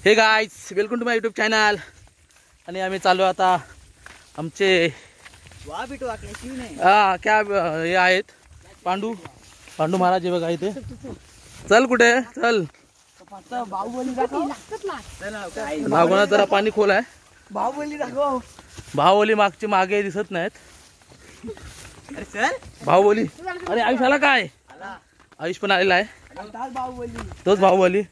हे guys, welcome to my YouTube channel. आणि आम्ही चालू आता आमचे क्या हे आहेत पांडू महाराज बघा इथे। चल कुठे चल लागोना जरा पाणी खोल आहे। बाहुबली मागचे मागे दिसत नाहीत। अरे चल बाहुबली। अरे आयुष आला काय? आयुष पण आलेला आहे। तोच बाहुबली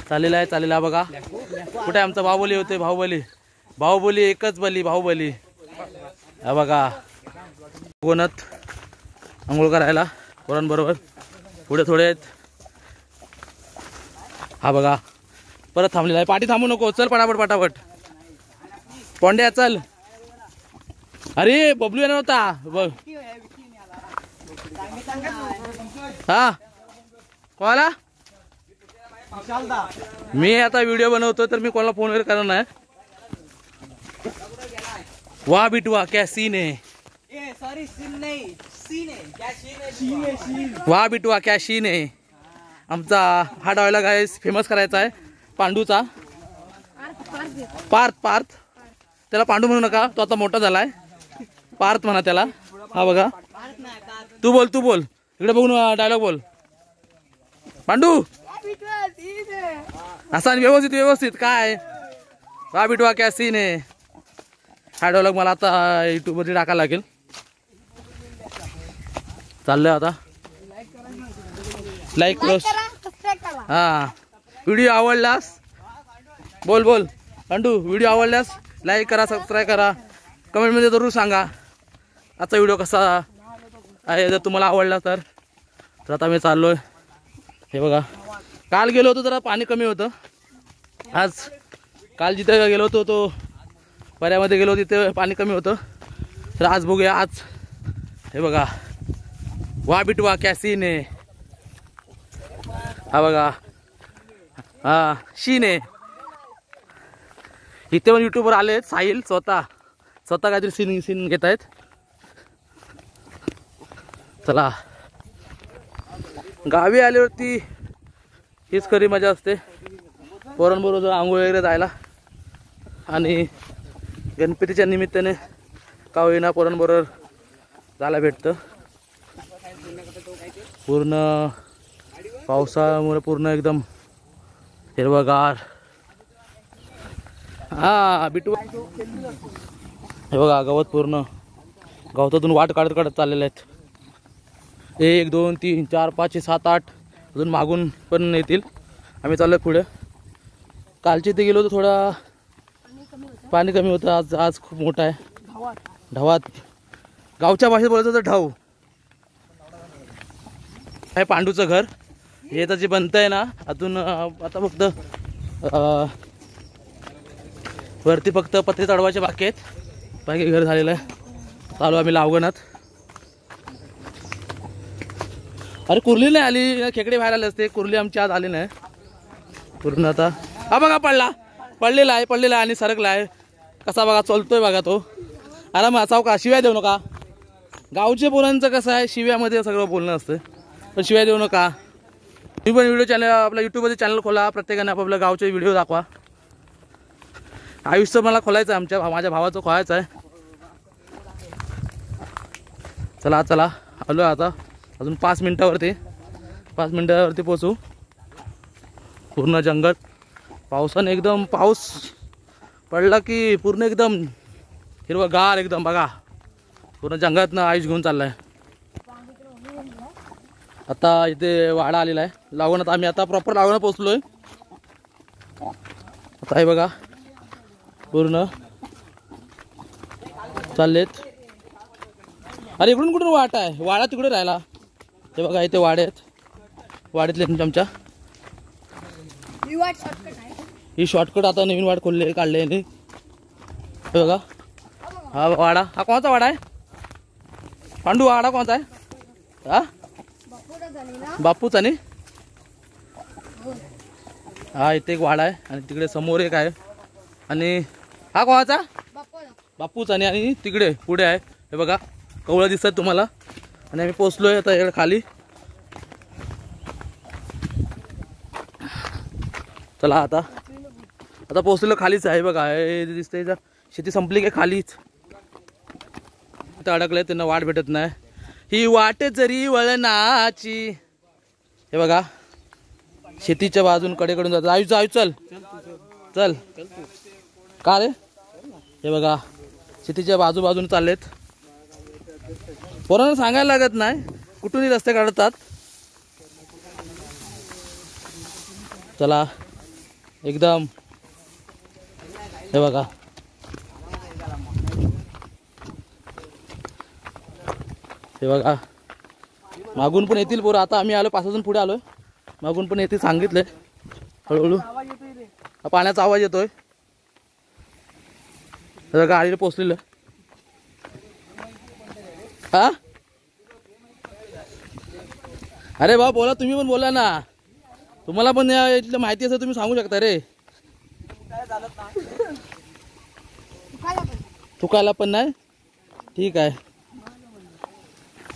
चालेला आहे बघा। कुठे आमचा बाहुबली होते? बाहुबली एकच बली बाहुबली। हा बघा गोनत अंघोळ करायला पोरांबरोबर पुढे थोडे आहेत। हा बघा परत थांबलेला आहे। पाठी थांबू नको, चल पटापट पोंड्या चल। अरे बबलू येणार होता बघ। हा कोणाला? मी आता व्हिडिओ बनवतो तर मी कोणाला फोन वगैरे करणार नाही। वाह बिटवा क्या सीन है। सॉरी सीन नहीं सीन है। क्या सीन है? वाह बिटवा क्या सीन है। आमचा हा डायलॉग आहे फेमस करायचा आहे पांडूचा। पार्थ त्याला पांडू म्हणू नका, तो आता मोठा झालाय। पार्थ म्हणा त्याला। हा बघा तू बोल इकडे बघून डायलॉग बोल। पांडू असा व्यवस्थित काय? वाह बिटवा क्या सीन है। हा डायलॉग मला आता यूट्यूब वरती टाकायला लागेल। चाललंय आता लाईक करा। हा व्हिडिओ आवडल्यास बोल पांडू, व्हिडिओ आवडल्यास लाईक करा, सबस्क्राईब करा, कमेंट मध्ये जरूर सांगा आजचा व्हिडिओ कसा आहे। जर तुम्हाला आवडला तर आता मी चाललोय। हे बघा काल गेलो होतो जरा पाणी कमी होतं। आज काल जिथे गेलो होतो तो पर्यामध्ये गेलो तिथे पाणी कमी होतं। तर आज बघूया। आज हे बघा वाह बिटवा क्या सीन है। हा बघा हा शीन आहे। इथे पण युट्यूबवर आले साहिल स्वतः काहीतरी सीन घेत आहेत। चला गावी आल्यावरती हीच खरी मजा असते, पोरांबरोबर आंघोळ वगैरे जायला। आणि गणपतीच्या निमित्ताने का होईना पोरांबरोबर जायला भेटतं। पूर्ण पावसामुळे पूर्ण एकदम हिरवगार। हा बिटू हे बघा गवत पूर्ण गवतातून वाट काढत चाललेले आहेत। 1 2 3 4 5 6 7 8 अजून मागून पण येतील। आम्ही चाललोय पुढे। कालची ते गेलो तर थोडा पाणी कमी होतं। आज खूप मोठा आहे ढवात। गावच्या भाषेत बोलायचं तर ढाव आहे। पांडूचं घर हे तर जे बनतंय ना अजून आता फक्त वरती फक्त पत्रे चढवायचे बाकी आहेत, बाकी घर झालेलं आहे। चालू आम्ही लावगणात। अरे कुर्ली नाही आली, खेकडे बाहेर आले असते। कुर्ली आमची आज आली नाही पूर्ण। आता हा बघा पडलेला आहे आणि सरकला आहे कसा बघा चलतोय बघा तो। आराम का शिव्या देऊ नका। गावचे पोरांचं कसं आहे शिव्यामध्ये सगळं बोलणं असतं, पण शिव्या देऊ नका। तुम्ही पण व्हिडिओ चॅनल आपला यूट्यूबवरती चॅनल खोला, प्रत्येकाने आपापल्या गावचे व्हिडिओ दाखवा। आयुष्य मला खोलायचं आहे, माझ्या भावाचं खोलायचं आहे। चला आलो आता अजून 5 मिनिटावरती पोचू। पूर्ण जंगल पावसाने एकदम पाऊस पडला की पूर्ण एकदम हिरवगार एकदम बघा। पूर्ण जंगलातनं आयुष घेऊन चाललाय। आता इथे वाडा आलेला आहे लावण्यात। आम्ही आता प्रॉपर लावण्यात पोचलोय। आता हे बघा पूर्ण चाललेत। अरे इकडून कुठून वाट आहे? वाडा तिकडे राहिला। ते बघा इथे वाडे आहेत, वाड्यातले आमच्या। ही शॉर्टकट आता नवीन वाट काढले यांनी। हे बघा हा वाडा। हा कोणता वाडा आहे पांडू? वाडा कोणता आहे? हा बापूचा नाही? हा इथे एक वाडा आहे आणि तिकडे समोर एक आहे। आणि हा कोणाचा? बापूचा नाही। आणि तिकडे पुढे आहे हे बघा कवळं दिसतात तुम्हाला। आणि आम्ही पोचलोय आता इकडे खाली। चला आता पोहोचलेलो खालीच आहे बघा. हे दिसतंय शेती संपली काय खालीच इथं अडकले, त्यांना वाट भेटत नाही. ही वाट जरी वळणाची. हे बघा शेतीच्या बाजून कडेकडून जातात. आयु आयु चल चल का रे. हे बघा शेतीच्या बाजूबाजून चाललेत. पोरांना सांगायला लागत नाही कुठूनही रस्ते काढतात. चला एकदम हे बघा हे बघा मागून पण येतील पोरं. आता आम्ही आलो 5 वाजून पुढे आलोय. मागून पण येतील सांगितलंय. हळूहळू पाण्याचा आवाज येतोय. गाडीला पोचलेलं. हा अरे भाऊ बोला, तुम्ही पण बोला ना. तुम्हाला पण इथलं माहिती असेल तुम्ही सांगू शकता रे. चुकायला पण नाही. ठीक आहे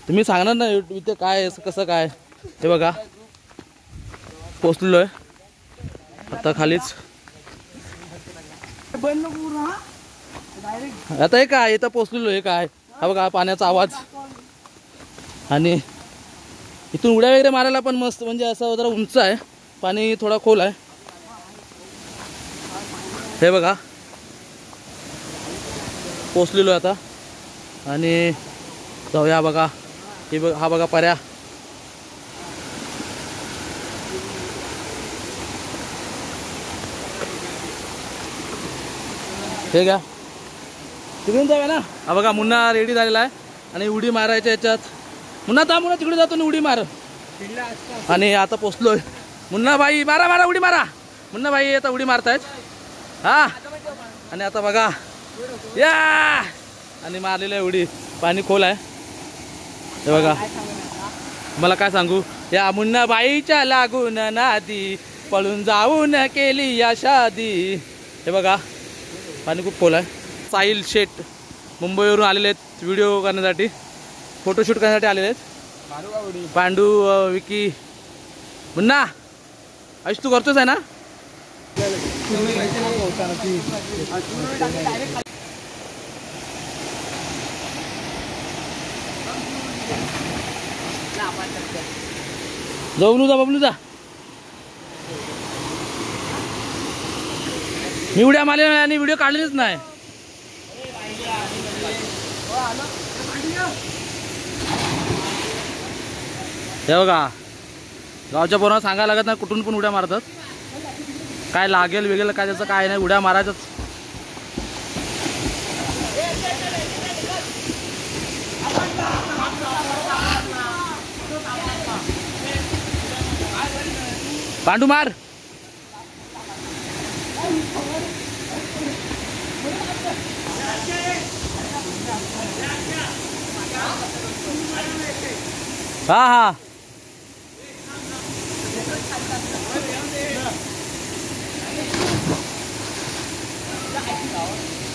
तुम्ही सांगणार ना इथे काय कसं काय. हे बघा पोचलेलो आहे आता खालीच. आता हे काय इथं पोचलेलो आहे काय. हा बघा पाण्याचा आवाज. आणि इथून उड्या वगैरे मारायला पण मस्त, म्हणजे असं जरा उंच आहे, पाणी थोडा खोल आहे. हे बघा पोचलेलो आता. आणि जाऊया बघा. हे बघा हा बघा पर्या. हे घ्या तिकडून जाऊया ना. हा बघा मुन्ना रेडी झालेला आहे आणि उडी मारायच्या याच्यात. मुन्ना थांब, मुन्ना तिकडे जातो ना उडी मार. आणि आता पोचलोय. मुन्ना बाई मारा मारा उडी मारा. मुन्ना बाई आता उडी मारतायत. हा आणि आता बघा या आणि मारलेलं आहे उडी. पाणी खोल आहे. हे बघा मला काय सांगू, या मुन्ना बाईच्या लागून नादी पळून जाऊन केली या शादी. हे बघा पाणी खूप खोल आहे. साहिल शेठ मुंबईवरून आलेले आहेत व्हिडिओ करण्यासाठी, फोटोशूट करण्यासाठी आलेले आहेत. पांडू विकी मुन्ना आयुष तू करतोच आहे ना. बबलू जा बबलू जा. मी उड्या मारल्या नाही आणि व्हिडिओ काढलेच नाही. हे बघा गावच्या पोरांना सांगायला लागत नाही कुठून पण उड्या मारतात. काय लागेल वेगळं काय त्याचं काय नाही, उड्या मारायचंच. पांडू मार. हा हा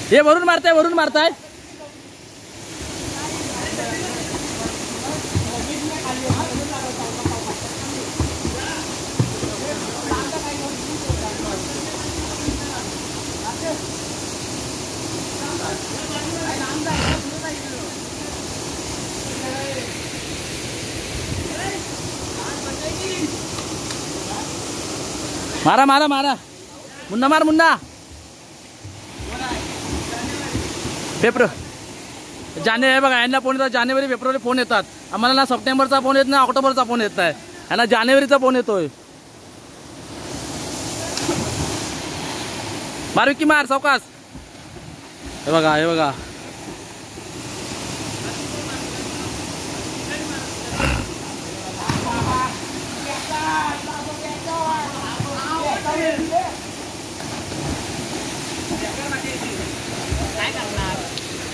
हे वरून मारताय वरून मारताय. मारा मारा मारा मुन्ना मार मुन्ना. पेपर जाने आहे बघा यांना फोन येतात. जानेवारी फेब्रुवारी फोन येतात. आम्हाला ना सप्टेंबरचा फोन येत नाही, ऑक्टोबरचा फोन येत नाही. यांना जानेवारीचा फोन येतोय. मारू की मार सावकाश. हे बघा हे बघा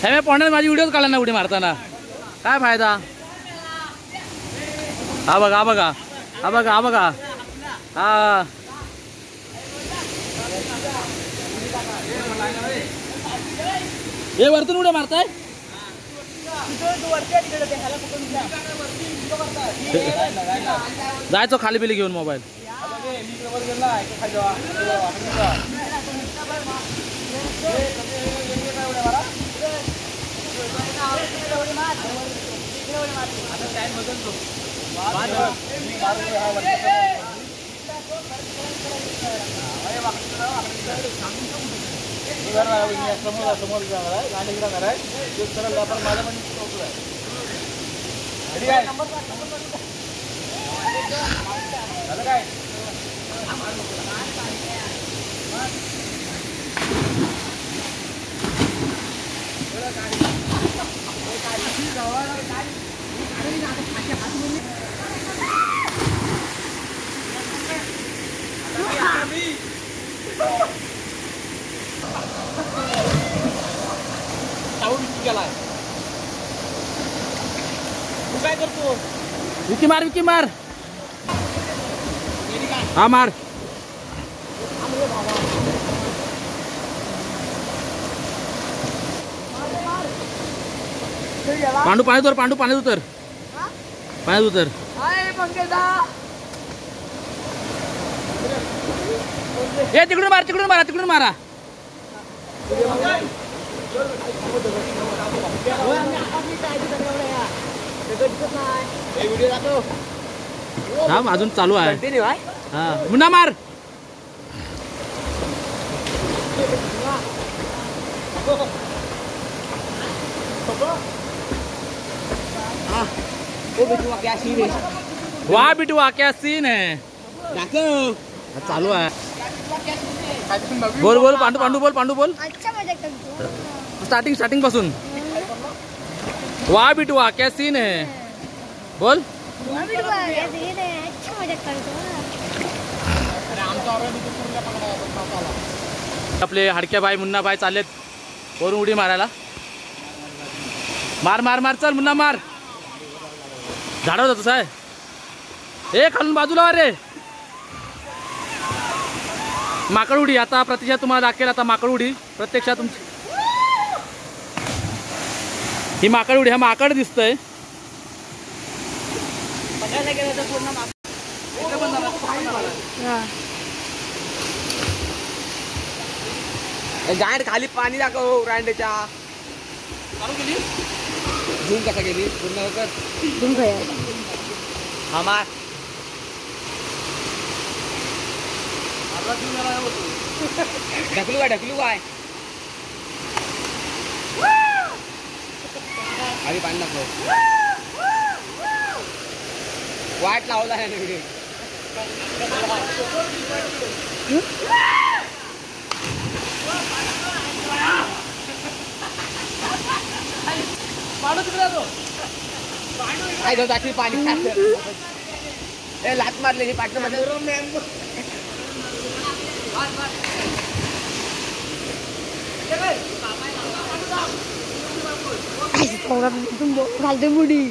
हे मी पोहण्यात माझी व्हिडिओ काढला ना उडी मारताना. काय फायदा. हा बघा हा बघा हा बघा हा बघा हा हे वरतून उड्या मारताय. जायचो खाली बिली घेऊन मोबाईल. समोर गाणे गिरा आहे सरळ आपण माझा पण रेडी आहे झालं काय तू काय करतो विकी मार हा मार पांडू पाण्यात उतर ए तिकडून मारा अजून चालू आहे हा मुन्ना मार वाह बिटुआ क्या सीन है चालू है बोल पांडू बोल स्टार्टिंग पासून वाह बिटुआ क्या सीन है बोल आपले हडक्याबाई मुन्नाबाई चाललेत वरून उडी मारायला मार चल मुन्ना मार झाडावर जातो साहेब ए खालून बाजूला रे माकड उडी आता प्रत्यक्षात तुम्हाला दाखवेल आता माकड उडी प्रत्यक्षात तुमची ही माकड उडी हा माकड दिसतंय गांड खाली पाणी दाखव रांडेच्या झूम कसा गेली पूर्ण हा मार ढकलू काय खाली पाणी दाखव वाट लावला आहे ना व्हिडिओ काय जाऊ पाणी लात मारले हे पाटण घालते बुडी